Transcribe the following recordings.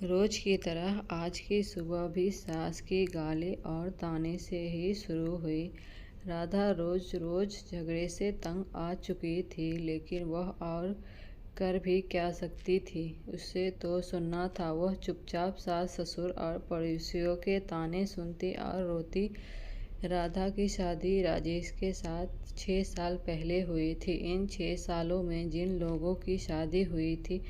रोज की तरह आज की सुबह भी सास की गालें और ताने से ही शुरू हुई। राधा रोज रोज झगड़े से तंग आ चुकी थी, लेकिन वह और कर भी क्या सकती थी। उसे तो सुनना था। वह चुपचाप सास ससुर और पड़ोसियों के ताने सुनती और रोती। राधा की शादी राजेश के साथ 6 साल पहले हुई थी। इन 6 सालों में जिन लोगों की शादी हुई थी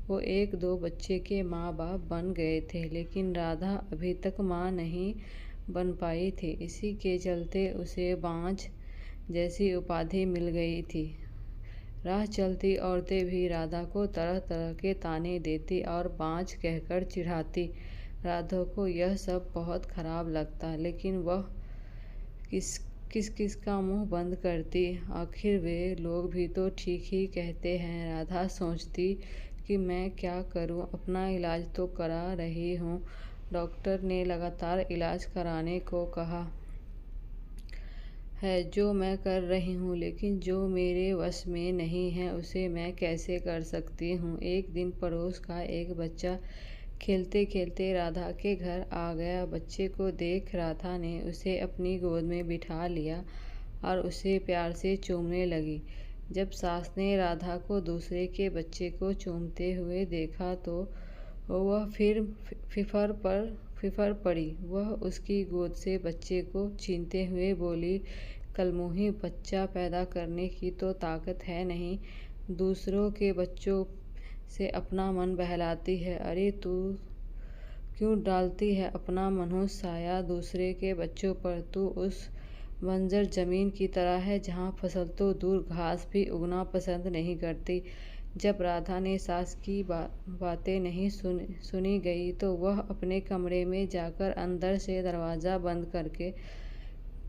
वो 1-2 बच्चे के माँ बाप बन गए थे, लेकिन राधा अभी तक माँ नहीं बन पाई थी। इसी के चलते उसे बांझ जैसी उपाधि मिल गई थी। राह चलती औरतें भी राधा को तरह तरह के ताने देती और बांझ कहकर चिढ़ाती। राधा को यह सब बहुत खराब लगता, लेकिन वह किस किस किस का मुंह बंद करती। आखिर वे लोग भी तो ठीक ही कहते हैं। राधा सोचती कि मैं क्या करूं, अपना इलाज तो करा रही हूं। डॉक्टर ने लगातार इलाज कराने को कहा है, जो मैं कर रही हूँ, लेकिन जो मेरे वश में नहीं है उसे मैं कैसे कर सकती हूँ। एक दिन पड़ोस का एक बच्चा खेलते खेलते राधा के घर आ गया। बच्चे को देख राधा ने उसे अपनी गोद में बिठा लिया और उसे प्यार से चूमने लगी। जब सास ने राधा को दूसरे के बच्चे को चूमते हुए देखा तो वह फिर फिफर पड़ी। वह उसकी गोद से बच्चे को छीनते हुए बोली, कलमुही, बच्चा पैदा करने की तो ताकत है नहीं, दूसरों के बच्चों से अपना मन बहलाती है। अरे तू क्यों डालती है अपना मनहूस साया दूसरे के बच्चों पर? तू उस बंजर जमीन की तरह है जहाँ फसल तो दूर घास भी उगना पसंद नहीं करती। जब राधा ने सास की बातें नहीं सुनी गई तो वह अपने कमरे में जाकर अंदर से दरवाज़ा बंद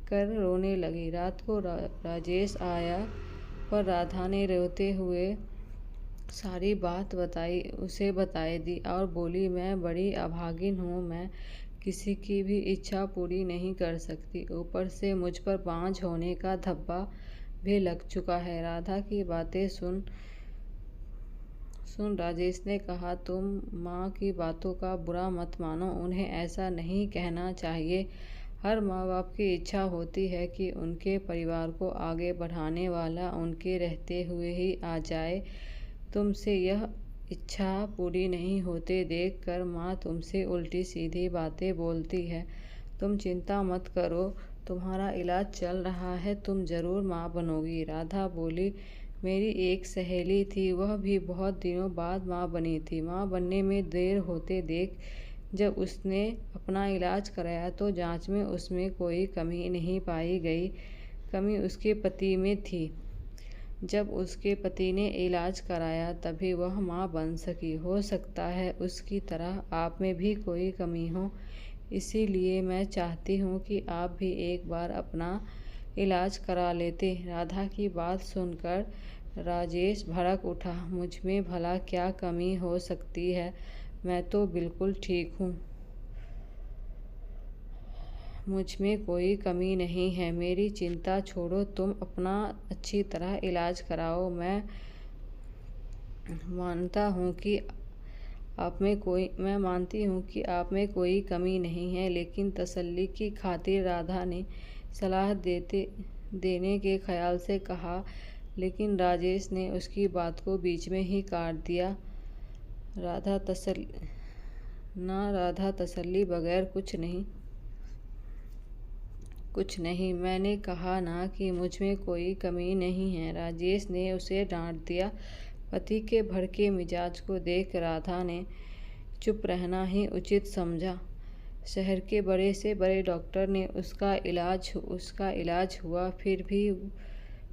कर रोने लगी। रात को राजेश आया, पर राधा ने रोते हुए सारी बात उसे बताई दी और बोली, मैं बड़ी अभागिन हूँ, मैं किसी की भी इच्छा पूरी नहीं कर सकती। ऊपर से मुझ पर बांझ होने का धब्बा भी लग चुका है। राधा की बातें सुन राजेश ने कहा, तुम माँ की बातों का बुरा मत मानो, उन्हें ऐसा नहीं कहना चाहिए। हर माँ बाप की इच्छा होती है कि उनके परिवार को आगे बढ़ाने वाला उनके रहते हुए ही आ जाए। तुमसे यह इच्छा पूरी नहीं होते देख कर माँ तुमसे उल्टी सीधी बातें बोलती है। तुम चिंता मत करो, तुम्हारा इलाज चल रहा है, तुम ज़रूर माँ बनोगी। राधा बोली, मेरी एक सहेली थी, वह भी बहुत दिनों बाद माँ बनी थी। माँ बनने में देर होते देख जब उसने अपना इलाज कराया तो जांच में उसमें कोई कमी नहीं पाई गई। कमी उसके पति में थी। जब उसके पति ने इलाज कराया तभी वह माँ बन सकी। हो सकता है उसकी तरह आप में भी कोई कमी हो, इसीलिए मैं चाहती हूँ कि आप भी एक बार अपना इलाज करा लेते। राधा की बात सुनकर राजेश भड़क उठा, मुझ में भला क्या कमी हो सकती है, मैं तो बिल्कुल ठीक हूँ। मुझ में कोई कमी नहीं है, मेरी चिंता छोड़ो, तुम अपना अच्छी तरह इलाज कराओ। मैं मानती हूँ कि आप में कोई कमी नहीं है, लेकिन तसल्ली की खातिर राधा ने सलाह देने के ख्याल से कहा, लेकिन राजेश ने उसकी बात को बीच में ही काट दिया। राधा तसल्ली बगैर कुछ नहीं, मैंने कहा ना कि मुझ में कोई कमी नहीं है, राजेश ने उसे डांट दिया। पति के भड़के मिजाज को देख राधा ने चुप रहना ही उचित समझा। शहर के बड़े से बड़े डॉक्टर ने उसका इलाज हुआ, फिर भी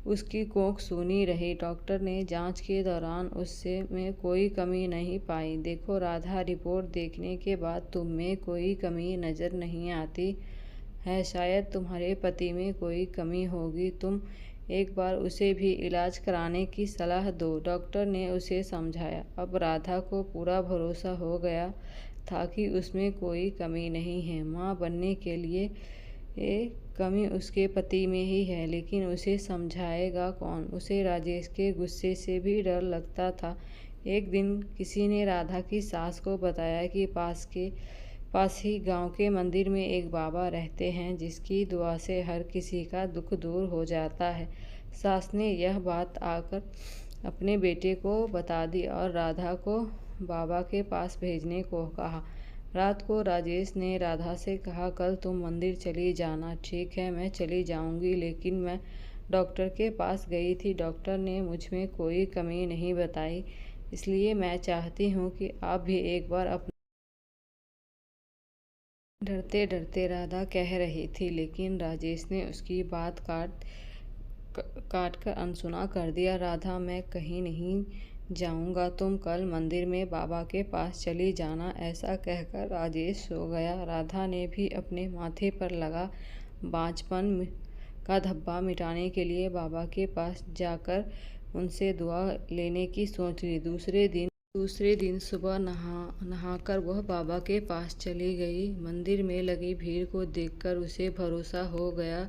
उसकी कोख सूनी रही। डॉक्टर ने जांच के दौरान उससे में कोई कमी नहीं पाई। देखो राधा, रिपोर्ट देखने के बाद तुम में कोई कमी नज़र नहीं आती है, शायद तुम्हारे पति में कोई कमी होगी। तुम एक बार उसे भी इलाज कराने की सलाह दो। डॉक्टर ने उसे समझाया। अब राधा को पूरा भरोसा हो गया था कि उसमें कोई कमी नहीं है। माँ बनने के लिए कमी उसके पति में ही है, लेकिन उसे समझाएगा कौन? उसे राजेश के गुस्से से भी डर लगता था एक दिन किसी ने राधा की सास को बताया कि पास ही गांव के मंदिर में एक बाबा रहते हैं जिसकी दुआ से हर किसी का दुख दूर हो जाता है। सास ने यह बात आकर अपने बेटे को बता दी और राधा को बाबा के पास भेजने को कहा। रात को राजेश ने राधा से कहा, कल तुम मंदिर चली जाना। ठीक है, मैं चली जाऊंगी, लेकिन मैं डॉक्टर के पास गई थी। डॉक्टर ने मुझ में कोई कमी नहीं बताई, इसलिए मैं चाहती हूँ कि आप भी एक बार अपना। डरते डरते राधा कह रही थी, लेकिन राजेश ने उसकी बात काट कर अनसुना कर दिया। राधा, मैं कहीं नहीं जाऊंगा, तुम कल मंदिर में बाबा के पास चली जाना। ऐसा कहकर राजेश सो गया। राधा ने भी अपने माथे पर लगा बांझपन का धब्बा मिटाने के लिए बाबा के पास जाकर उनसे दुआ लेने की सोच ली। दूसरे दिन सुबह नहाकर वह बाबा के पास चली गई। मंदिर में लगी भीड़ को देखकर उसे भरोसा हो गया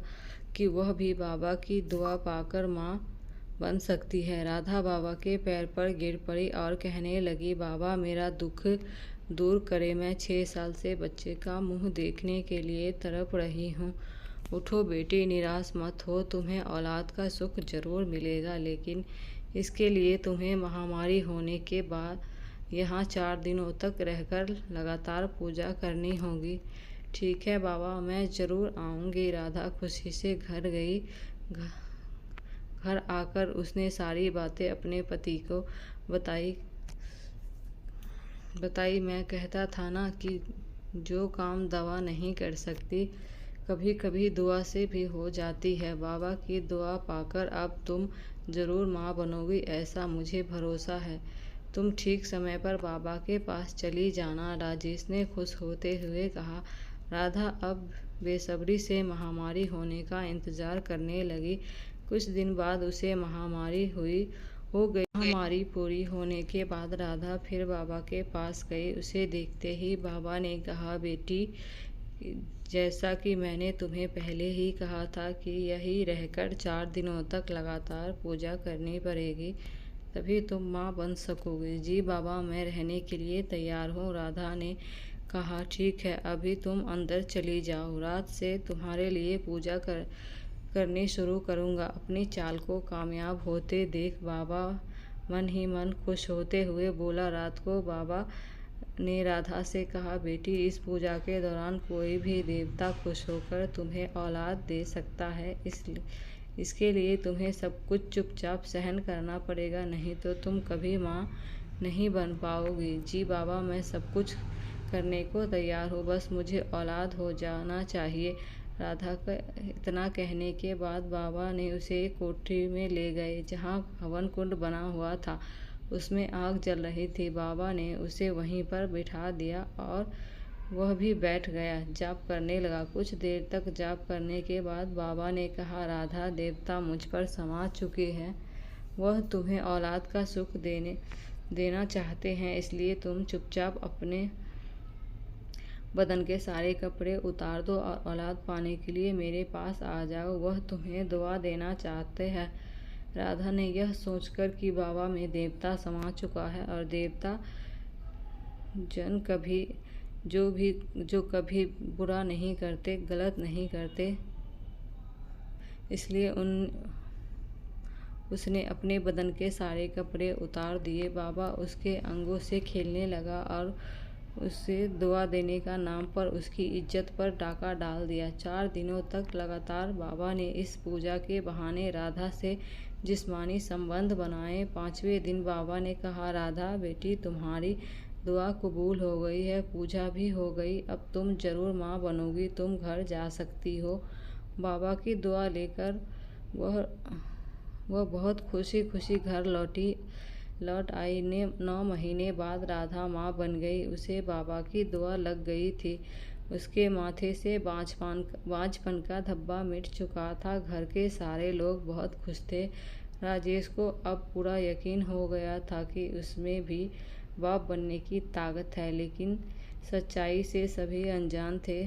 कि वह भी बाबा की दुआ पाकर माँ बन सकती है। राधा बाबा के पैर पर गिर पड़ी और कहने लगी, बाबा मेरा दुख दूर करे, मैं 6 साल से बच्चे का मुंह देखने के लिए तड़प रही हूँ। उठो बेटी, निराश मत हो, तुम्हें औलाद का सुख जरूर मिलेगा, लेकिन इसके लिए तुम्हें महामारी होने के बाद यहाँ 4 दिनों तक रहकर लगातार पूजा करनी होगी। ठीक है बाबा, मैं ज़रूर आऊँगी। राधा खुशी से घर गई। घर आकर उसने सारी बातें अपने पति को बताई। मैं कहता था ना कि जो काम दवा नहीं कर सकती, कभी कभी दुआ से भी हो जाती है। बाबा की दुआ पाकर अब तुम ज़रूर माँ बनोगी, ऐसा मुझे भरोसा है। तुम ठीक समय पर बाबा के पास चली जाना। राजेश ने खुश होते हुए कहा। राधा अब बेसब्री से महामारी होने का इंतज़ार करने लगी। कुछ दिन बाद उसे महामारी हो गई। महामारी पूरी होने के बाद राधा फिर बाबा के पास गई। उसे देखते ही बाबा ने कहा, बेटी, जैसा कि मैंने तुम्हें पहले ही कहा था कि यही रहकर 4 दिनों तक लगातार पूजा करनी पड़ेगी, तभी तुम माँ बन सकोगी। जी बाबा, मैं रहने के लिए तैयार हूँ। राधा ने कहा, ठीक है, अभी तुम अंदर चली जाओ। रात से तुम्हारे लिए पूजा करनी शुरू करूँगा। अपनी चाल को कामयाब होते देख बाबा मन ही मन खुश होते हुए बोला। रात को बाबा ने राधा से कहा, बेटी, इस पूजा के दौरान कोई भी देवता खुश होकर तुम्हें औलाद दे सकता है, इसके लिए तुम्हें सब कुछ चुपचाप सहन करना पड़ेगा, नहीं तो तुम कभी माँ नहीं बन पाओगी। जी बाबा, मैं सब कुछ करने को तैयार हूँ, बस मुझे औलाद हो जाना चाहिए। राधा का इतना कहने के बाद बाबा ने उसे एक कोठरी में ले गए जहाँ हवन कुंड बना हुआ था। उसमें आग जल रही थी। बाबा ने उसे वहीं पर बिठा दिया और वह भी बैठ गया। जाप करने लगा। कुछ देर तक जाप करने के बाद बाबा ने कहा, राधा, देवता मुझ पर समा चुके हैं। वह तुम्हें औलाद का सुख देना चाहते हैं, इसलिए तुम चुपचाप अपने बदन के सारे कपड़े उतार दो और औलाद पाने के लिए मेरे पास आ जाओ। वह तुम्हें दुआ देना चाहते हैं। राधा ने यह सोचकर कि बाबा में देवता समा चुका है और देवता जो कभी बुरा नहीं करते, गलत नहीं करते, इसलिए उसने अपने बदन के सारे कपड़े उतार दिए। बाबा उसके अंगों से खेलने लगा और उसे दुआ देने का नाम पर उसकी इज्जत पर डाका डाल दिया। 4 दिनों तक लगातार बाबा ने इस पूजा के बहाने राधा से जिस्मानी संबंध बनाए। 5वें दिन बाबा ने कहा, राधा बेटी, तुम्हारी दुआ कबूल हो गई है, पूजा भी हो गई, अब तुम जरूर माँ बनोगी, तुम घर जा सकती हो। बाबा की दुआ लेकर वह बहुत खुशी खुशी घर लौट आई। 9 महीने बाद राधा माँ बन गई। उसे बाबा की दुआ लग गई थी। उसके माथे से बांझपन का धब्बा मिट चुका था। घर के सारे लोग बहुत खुश थे। राजेश को अब पूरा यकीन हो गया था कि उसमें भी बाप बनने की ताकत है, लेकिन सच्चाई से सभी अनजान थे।